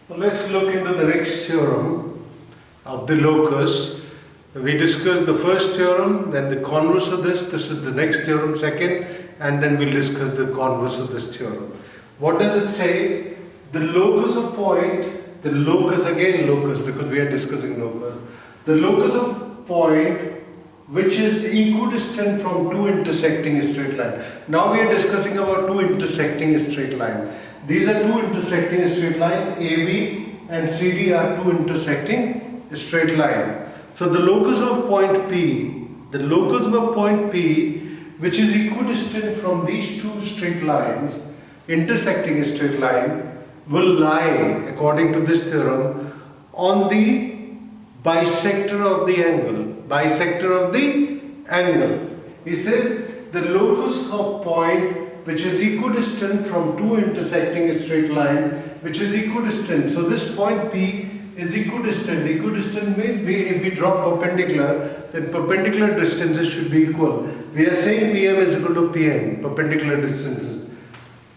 Well, let's look into the next theorem of the locus. We discussed the first theorem, then the converse of this. This is the next theorem, second, and then we'll discuss the converse of this theorem. What does it say? The locus of point, the locus, again locus because we are discussing locus. The locus of point which is equidistant from two intersecting straight lines. Now we are discussing about two intersecting straight lines. These are two intersecting straight lines, AB and CD are two intersecting straight lines. So the locus of point P, the locus of point P which is equidistant from these two straight lines, intersecting straight line, will lie, according to this theorem, on the bisector of the angle. Bisector of the angle. He says the locus of point which is equidistant from two intersecting straight line, which is equidistant. So this point P is equidistant. Equidistant means if we draw perpendicular, then perpendicular distances should be equal. We are saying PM is equal to PN, perpendicular distances.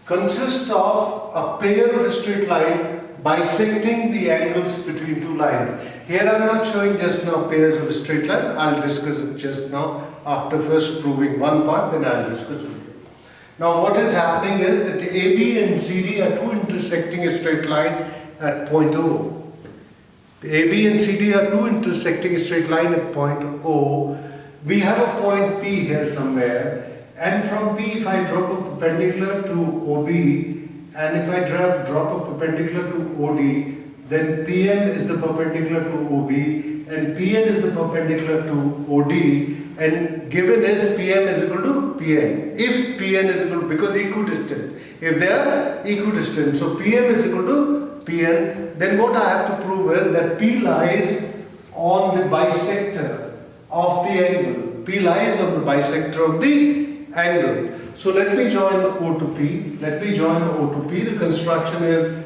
Consists of a pair of straight line bisecting the angles between two lines. Here I am not showing just now pairs of straight line. I will discuss it just now after first proving one part, then I will discuss it. Now what is happening is that AB and CD are two intersecting straight line at point O. AB and CD are two intersecting straight line at point O. We have a point P here somewhere, and from P if I drop a perpendicular to OB, and if I drop a perpendicular to OD, then PM is the perpendicular to OB and PN is the perpendicular to OD, and given is PM is equal to PN. If PN is equal to, because equidistant, if they are equidistant, so PM is equal to PN, then what I have to prove is that P lies on the bisector of the angle. P lies on the bisector of the angle. So let me join O to P. Let me join O to P. The construction is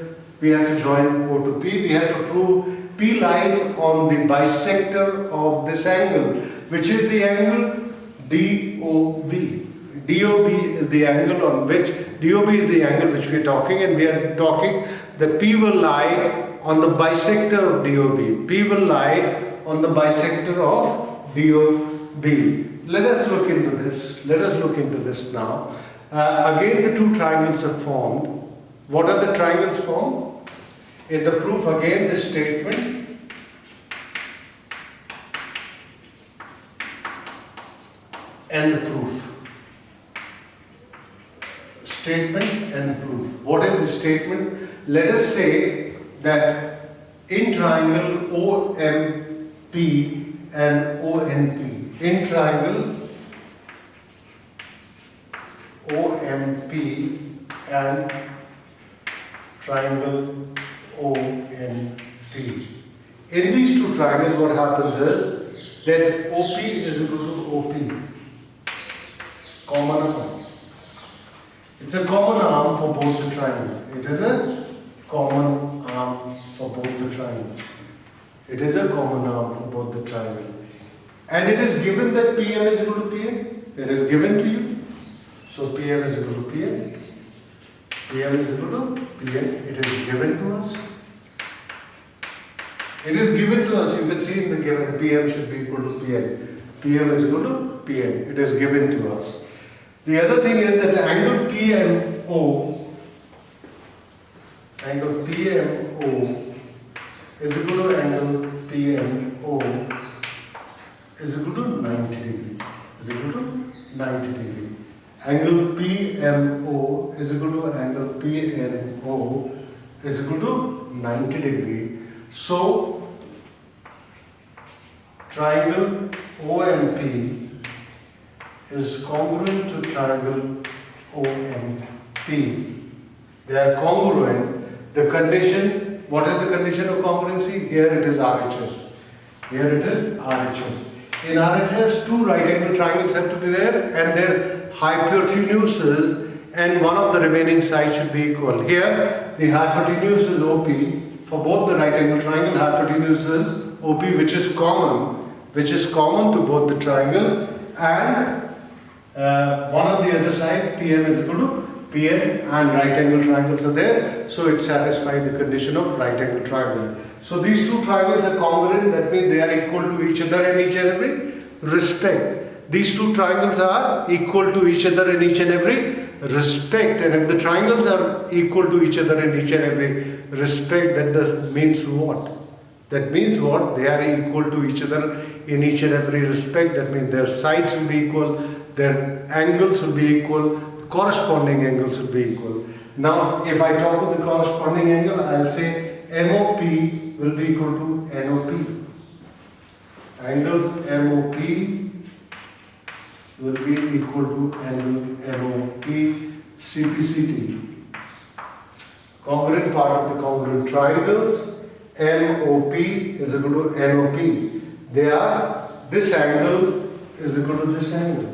we have to join O to P. We have to prove P lies on the bisector of this angle, which is the angle DOB. DOB is the angle on which, DOB is the angle which we are talking, and we are talking that P will lie on the bisector of DOB. P will lie on the bisector of DOB. Let us look into this. Let us look into this now. Again the two triangles are formed. What are the triangles formed? In the proof, again this statement and the proof. Statement and the proof. What is the statement? Let us say that in triangle OMP and ONP, in triangle OMP and triangle ONP. In these two triangles, what happens is that OP is equal to OP. Common arm. It's a common arm for both the triangles. It is a common arm for both the triangles. It is a common arm for both the triangles. And it is given that PM is equal to PN. It is given to you. So PM is equal to PN. PM is equal to PN. It is given to us. It is given to us. You can see in the given PM should be equal to PN. PM is equal to PN. It is given to us. The other thing is that the angle PMO is equal to angle PMO is equal to 90 degree. Is equal to 90 degree. Angle PMO is equal to angle PNO is equal to 90 degree. So triangle OMP is congruent to triangle OMP. They are congruent. The condition, what is the condition of congruency? Here it is RHS. Here it is RHS. In RHS, two right angle triangles have to be there and their hypotenuses and one of the remaining sides should be equal. Here the hypotenuse is OP. For both the right angle triangle, hypotenuse is OP, which is common to both the triangle, and one on the other side PM is equal to PN and right angle triangles are there, so it satisfies the condition of right angle triangle. So these two triangles are congruent, that means they are equal to each other in each and every respect. These two triangles are equal to each other in each and every respect, and if the triangles are equal to each other in each and every respect, that means what? That means what? They are equal to each other in each and every respect. That means their sides will be equal, their angles will be equal, corresponding angles will be equal. Now, if I talk of the corresponding angle, I'll say MOP will be equal to NOP. Angle MOP will be equal to angle MOP CPCT. Congruent part of the congruent triangles, MOP is equal to NOP. They are, this angle is equal to this angle.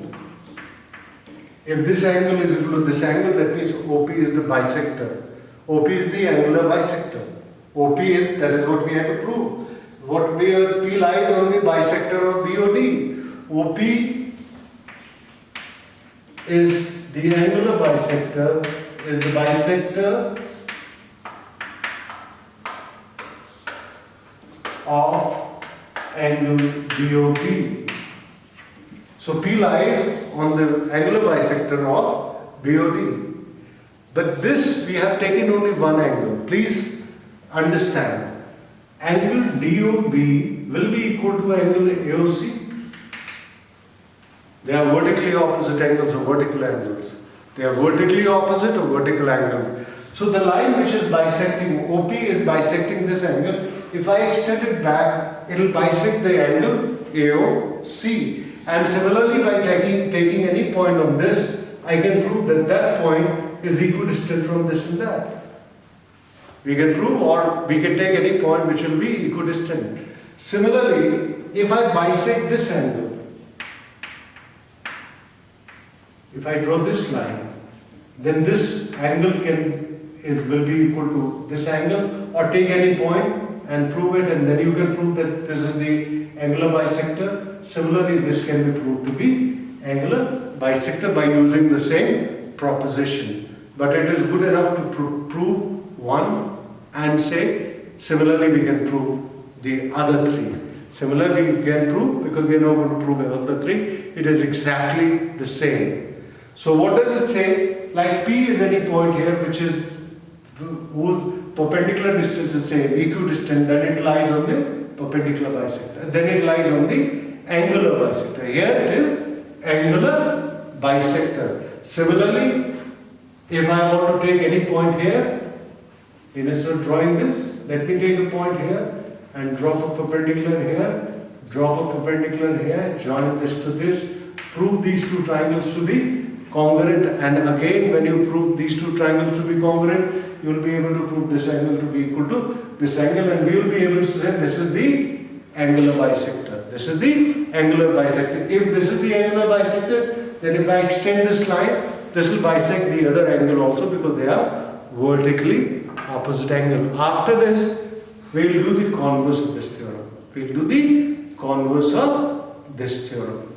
If this angle is equal to this angle, that means OP is the bisector. OP is the angular bisector. OP is, that is what we have to prove. What we are, P lies on the bisector of BOD. OP is the angular bisector, is the bisector of angle BOP. So P lies on the angular bisector of BOD. But this we have taken only one angle. Please understand. Angle DOB will be equal to angle AOC. They are vertically opposite angles or vertical angles. They are vertically opposite or vertical angles. So the line which is bisecting, OP is bisecting this angle. If I extend it back, it will bisect the angle AOC. And similarly, by taking any point on this, I can prove that that point is equidistant from this and that. We can prove, or we can take any point which will be equidistant. Similarly, if I bisect this angle, if I draw this line, then this angle will be equal to this angle, or take any point and prove it, and then you can prove that this is the angular bisector. Similarly, this can be proved to be angular bisector by using the same proposition. But it is good enough to prove one and say, similarly we can prove the other three. Similarly we can prove, because we are not going to prove the other three, it is exactly the same. So what does it say? Like P is any point here which is, whose perpendicular distance is same, equidistant, then it lies on the perpendicular bisector. Then it lies on the angular bisector. Here it is angular bisector. Similarly, if I want to take any point here, instead of drawing this, let me take a point here and drop a perpendicular here, drop a perpendicular here, join this to this, prove these two triangles to be congruent, and again when you prove these two triangles to be congruent, you will be able to prove this angle to be equal to this angle, and we will be able to say this is the angular bisector. This is the angular bisector. If this is the angular bisector, then if I extend this line, this will bisect the other angle also, because they are vertically opposite angle. After this, we will do the converse of this theorem. We will do the converse of this theorem.